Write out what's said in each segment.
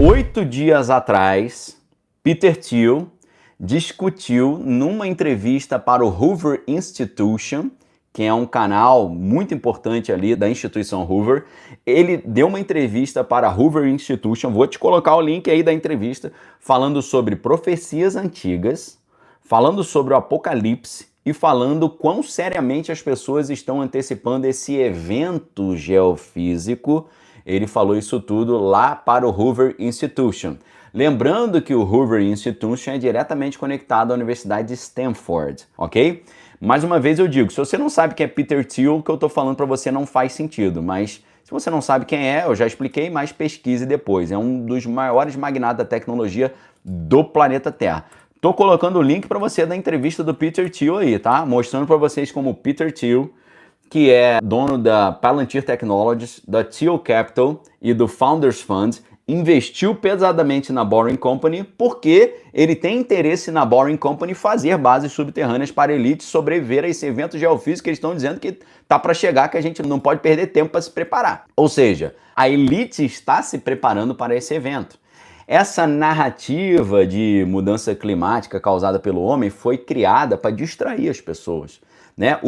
8 dias atrás, Peter Thiel discutiu numa entrevista para o Hoover Institution, que é um canal muito importante ali da instituição Hoover. Ele deu uma entrevista para a Hoover Institution, vou te colocar o link aí da entrevista, falando sobre profecias antigas, falando sobre o Apocalipse e falando quão seriamente as pessoas estão antecipando esse evento geofísico. Ele falou isso tudo lá para o Hoover Institution. Lembrando que o Hoover Institution é diretamente conectado à Universidade de Stanford, ok? Mais uma vez eu digo, se você não sabe quem é Peter Thiel, o que eu estou falando para você não faz sentido, mas se você não sabe quem é, eu já expliquei, mas pesquise depois. É um dos maiores magnatas da tecnologia do planeta Terra. Estou colocando o link para você da entrevista do Peter Thiel aí, tá? Mostrando para vocês como o Peter Thiel, que é dono da Palantir Technologies, da Thiel Capital e do Founders Fund, investiu pesadamente na Boring Company porque ele tem interesse na Boring Company fazer bases subterrâneas para a elite sobreviver a esse evento geofísico que eles estão dizendo que tá para chegar, que a gente não pode perder tempo para se preparar. Ou seja, a elite está se preparando para esse evento. Essa narrativa de mudança climática causada pelo homem foi criada para distrair as pessoas, né?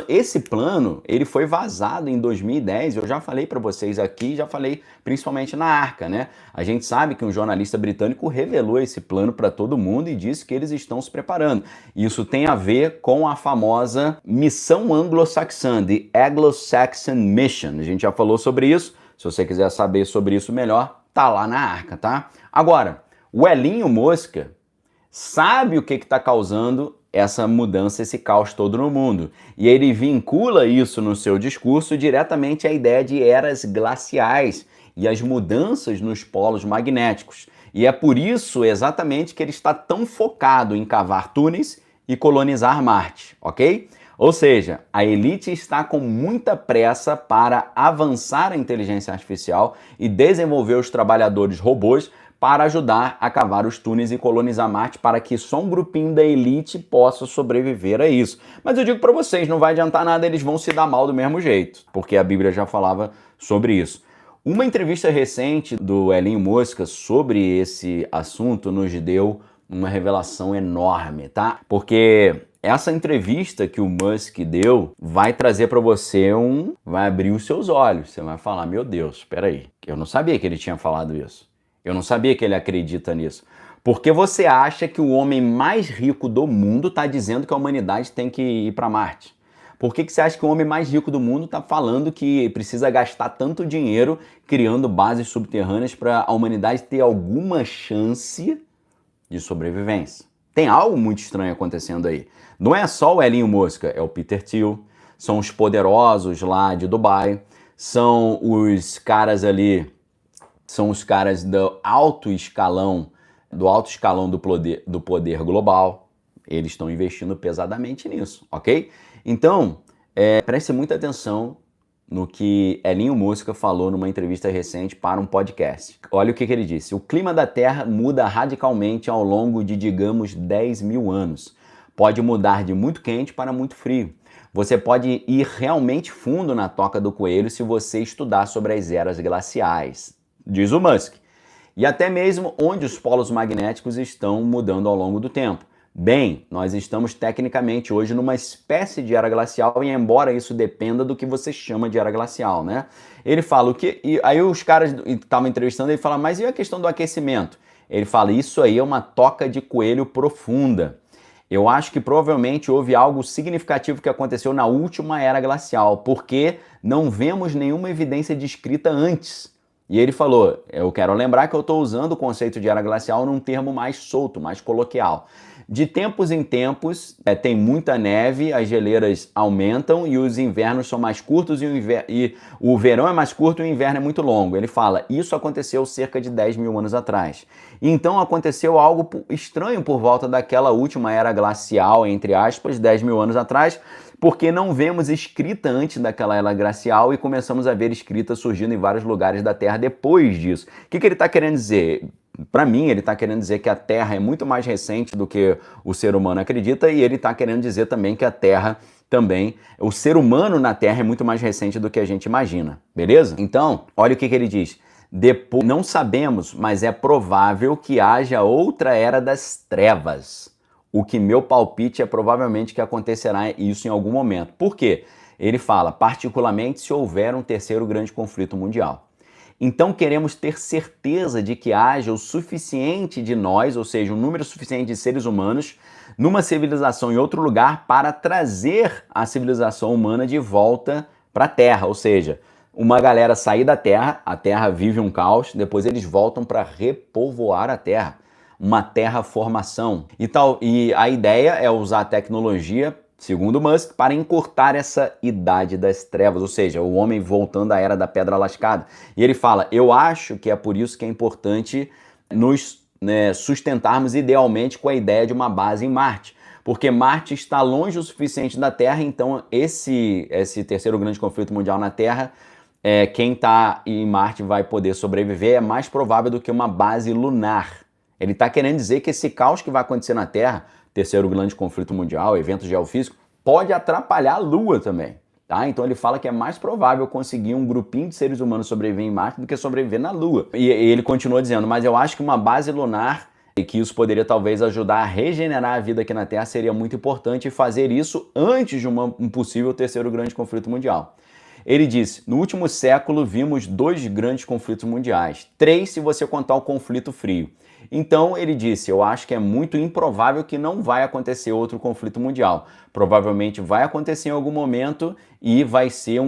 Esse plano ele foi vazado em 2010, eu já falei para vocês aqui, já falei principalmente na Arca, né? A gente sabe que um jornalista britânico revelou esse plano para todo mundo e disse que eles estão se preparando. Isso tem a ver com a famosa missão anglo-saxã, The Anglo-Saxon Mission. A gente já falou sobre isso, se você quiser saber sobre isso melhor, tá lá na Arca, tá? Agora, o Elinho Mosca sabe o que está causando essa mudança, esse caos todo no mundo. E ele vincula isso no seu discurso diretamente à ideia de eras glaciais e as mudanças nos polos magnéticos. E é por isso exatamente que ele está tão focado em cavar túneis e colonizar Marte, ok? Ou seja, a elite está com muita pressa para avançar a inteligência artificial e desenvolver os trabalhadores robôs para ajudar a cavar os túneis e colonizar Marte para que só um grupinho da elite possa sobreviver a isso. Mas eu digo para vocês, não vai adiantar nada, eles vão se dar mal do mesmo jeito, porque a Bíblia já falava sobre isso. Uma entrevista recente do Elinho Mosca sobre esse assunto nos deu uma revelação enorme, tá? Porque essa entrevista que o Musk deu vai trazer para você vai abrir os seus olhos. Você vai falar, meu Deus, espera aí, eu não sabia que ele tinha falado isso. Eu não sabia que ele acredita nisso. Porque você acha que o homem mais rico do mundo está dizendo que a humanidade tem que ir para Marte? Por que você acha que o homem mais rico do mundo está falando que precisa gastar tanto dinheiro criando bases subterrâneas para a humanidade ter alguma chance de sobrevivência? Tem algo muito estranho acontecendo aí. Não é só o Elinho Mosca, é o Peter Thiel, são os poderosos lá de Dubai, são os caras ali, são os caras do alto escalão do poder global. Eles estão investindo pesadamente nisso, ok? Então, preste muita atenção no que Elinho Mosca falou numa entrevista recente para um podcast. Olha o que ele disse. O clima da Terra muda radicalmente ao longo de, digamos, 10 mil anos. Pode mudar de muito quente para muito frio. Você pode ir realmente fundo na toca do coelho se você estudar sobre as eras glaciais, diz o Musk. E até mesmo onde os polos magnéticos estão mudando ao longo do tempo. Bem, nós estamos tecnicamente hoje numa espécie de era glacial e embora isso dependa do que você chama de era glacial, né? Ele fala o que... E aí os caras que estavam entrevistando, ele fala, mas e a questão do aquecimento? Ele fala, isso aí é uma toca de coelho profunda. Eu acho que provavelmente houve algo significativo que aconteceu na última era glacial, porque não vemos nenhuma evidência descrita antes. E ele falou, eu quero lembrar que eu estou usando o conceito de era glacial num termo mais solto, mais coloquial. De tempos em tempos, tem muita neve, as geleiras aumentam e os invernos são mais curtos e o verão é mais curto e o inverno é muito longo. Ele fala, isso aconteceu cerca de 10 mil anos atrás. Então aconteceu algo estranho por volta daquela última era glacial, entre aspas, 10 mil anos atrás, porque não vemos escrita antes daquela era glacial e começamos a ver escrita surgindo em vários lugares da Terra depois disso. O que ele está querendo dizer? Para mim, ele está querendo dizer que a Terra é muito mais recente do que o ser humano acredita e ele está querendo dizer também que a Terra também, o ser humano na Terra é muito mais recente do que a gente imagina, beleza? Então, olha o que ele diz. Depois, não sabemos, mas é provável que haja outra era das trevas. O que meu palpite é provavelmente que acontecerá isso em algum momento. Por quê? Ele fala, particularmente se houver um terceiro grande conflito mundial. Então queremos ter certeza de que haja o suficiente de nós, ou seja, um número suficiente de seres humanos, numa civilização em outro lugar para trazer a civilização humana de volta para a Terra, ou seja, uma galera sair da Terra, a Terra vive um caos, depois eles voltam para repovoar a Terra, uma terraformação e tal. E a ideia é usar a tecnologia, segundo Musk, para encurtar essa idade das trevas, ou seja, o homem voltando à era da pedra lascada. E ele fala, eu acho que é por isso que é importante nos sustentarmos idealmente com a ideia de uma base em Marte. Porque Marte está longe o suficiente da Terra, então esse terceiro grande conflito mundial na Terra, quem está em Marte vai poder sobreviver, é mais provável do que uma base lunar. Ele está querendo dizer que esse caos que vai acontecer na Terra, terceiro grande conflito mundial, evento geofísico, pode atrapalhar a Lua também. Tá? Então ele fala que é mais provável conseguir um grupinho de seres humanos sobreviver em Marte do que sobreviver na Lua. E ele continua dizendo, mas eu acho que uma base lunar, e que isso poderia talvez ajudar a regenerar a vida aqui na Terra, seria muito importante fazer isso antes de um possível terceiro grande conflito mundial. Ele disse, no último século vimos 2 grandes conflitos mundiais, 3 se você contar o conflito frio. Então ele disse, eu acho que é muito improvável que não vai acontecer outro conflito mundial. Provavelmente vai acontecer em algum momento e vai ser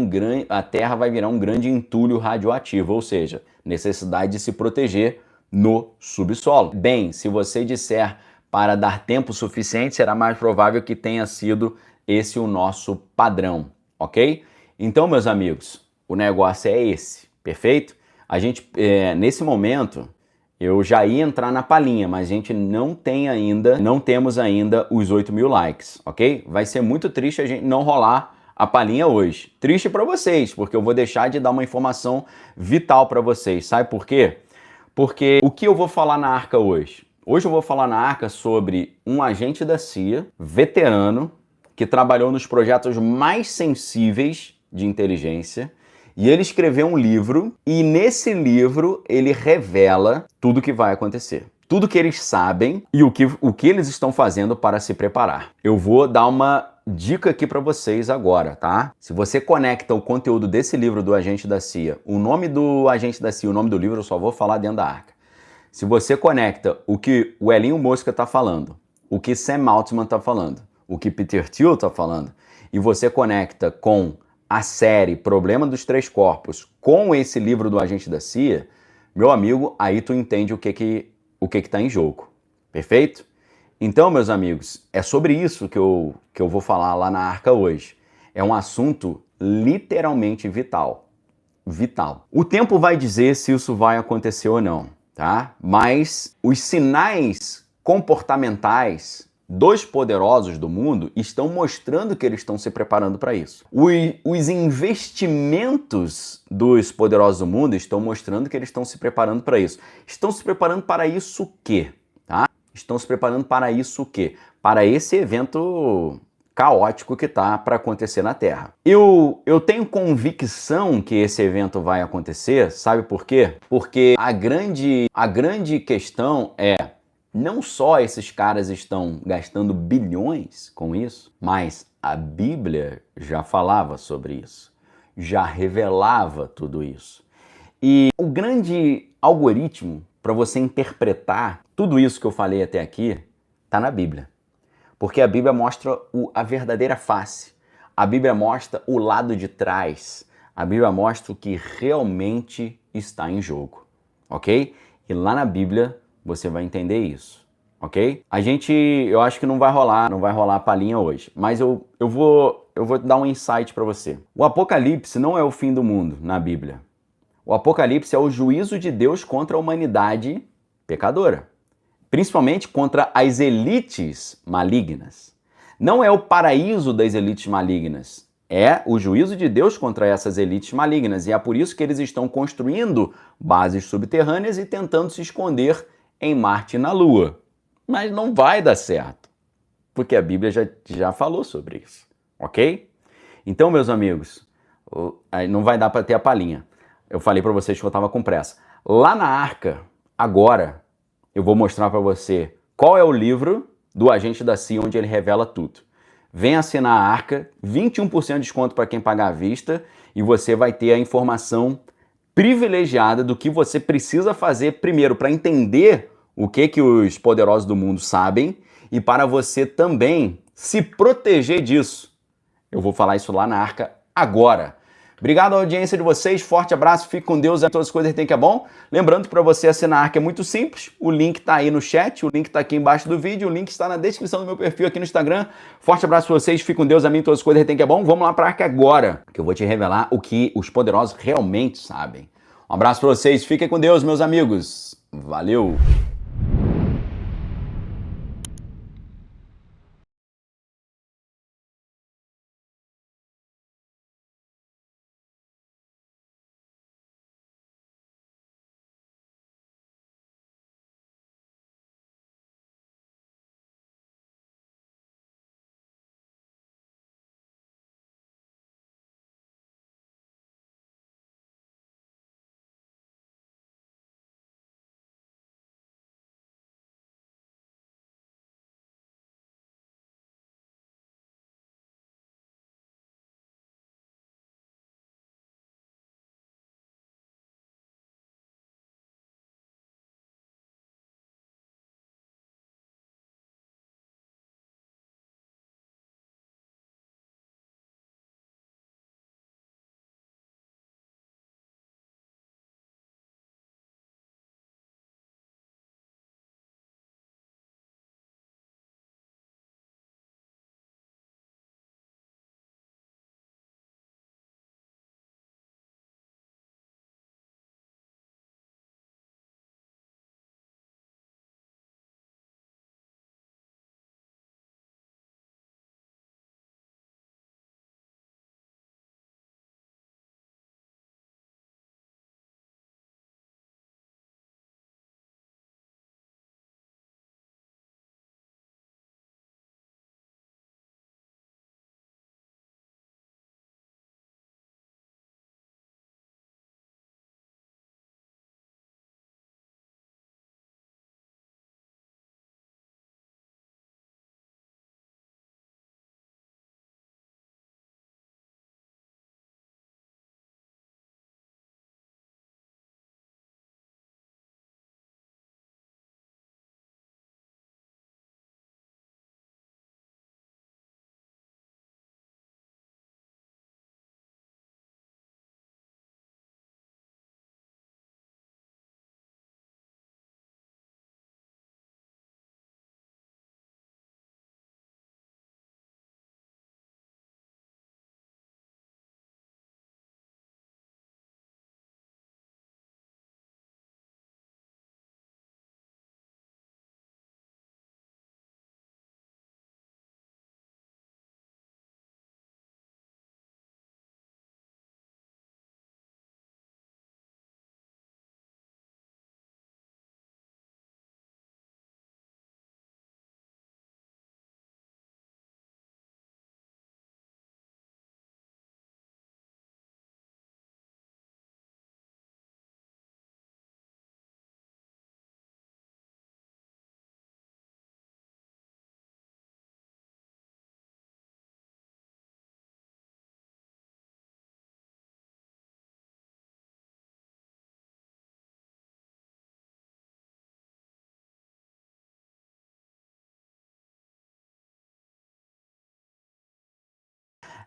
a Terra vai virar um grande entulho radioativo, ou seja, necessidade de se proteger no subsolo. Bem, se você disser para dar tempo suficiente, será mais provável que tenha sido esse o nosso padrão, ok? Então, meus amigos, o negócio é esse, perfeito? A gente, nesse momento, eu já ia entrar na palhinha, mas a gente não temos ainda os 8.000 likes, ok? Vai ser muito triste a gente não rolar a palhinha hoje. Triste para vocês, porque eu vou deixar de dar uma informação vital para vocês. Sabe por quê? Porque o que eu vou falar na Arca hoje? Hoje eu vou falar na Arca sobre um agente da CIA, veterano, que trabalhou nos projetos mais sensíveis de inteligência, e ele escreveu um livro, e nesse livro ele revela tudo o que vai acontecer. Tudo que eles sabem e o que eles estão fazendo para se preparar. Eu vou dar uma dica aqui para vocês agora, tá? Se você conecta o conteúdo desse livro do agente da CIA, o nome do agente da CIA, o nome do livro eu só vou falar dentro da Arca. Se você conecta o que o Elinho Mosca está falando, o que Sam Altman está falando, o que Peter Thiel está falando, e você conecta com a série Problema dos Três Corpos com esse livro do agente da CIA, meu amigo, aí tu entende o que está em jogo. Perfeito? Então, meus amigos, é sobre isso que eu vou falar lá na Arca hoje. É um assunto literalmente vital. Vital. O tempo vai dizer se isso vai acontecer ou não, tá? Mas os sinais comportamentais dos poderosos do mundo estão mostrando que eles estão se preparando para isso. Os investimentos dos poderosos do mundo estão mostrando que eles estão se preparando para isso. Estão se preparando para isso o quê? Tá? Estão se preparando para isso o quê? Para esse evento caótico que está para acontecer na Terra. Eu tenho convicção que esse evento vai acontecer, sabe por quê? Porque a grande questão é não só esses caras estão gastando bilhões com isso, mas a Bíblia já falava sobre isso, já revelava tudo isso. E o grande algoritmo para você interpretar tudo isso que eu falei até aqui está na Bíblia. Porque a Bíblia mostra a verdadeira face, a Bíblia mostra o lado de trás, a Bíblia mostra o que realmente está em jogo, ok? E lá na Bíblia você vai entender isso, ok? Eu acho que não vai rolar a palhinha hoje, mas eu vou dar um insight para você. O Apocalipse não é o fim do mundo na Bíblia. O Apocalipse é o juízo de Deus contra a humanidade pecadora, principalmente contra as elites malignas. Não é o paraíso das elites malignas, é o juízo de Deus contra essas elites malignas, e é por isso que eles estão construindo bases subterrâneas e tentando se esconder em Marte e na Lua. Mas não vai dar certo, porque a Bíblia já falou sobre isso, ok? Então, meus amigos, não vai dar para ter a palhinha. Eu falei para vocês que eu estava com pressa. Lá na Arca, agora, eu vou mostrar para você qual é o livro do agente da CIA onde ele revela tudo. Vem assinar a Arca, 21% de desconto para quem pagar à vista e você vai ter a informação privilegiada do que você precisa fazer primeiro para entender o que os poderosos do mundo sabem e para você também se proteger disso. Eu vou falar isso lá na Arca agora. Obrigado à audiência de vocês, forte abraço, fique com Deus, todas as coisas tem que é bom. Lembrando que para você assinar a Arca é muito simples, o link está aí no chat, o link está aqui embaixo do vídeo, o link está na descrição do meu perfil aqui no Instagram. Forte abraço para vocês, fique com Deus, a mim, todas as coisas tem que é bom. Vamos lá para a Arca agora, que eu vou te revelar o que os poderosos realmente sabem. Um abraço para vocês, fiquem com Deus, meus amigos. Valeu!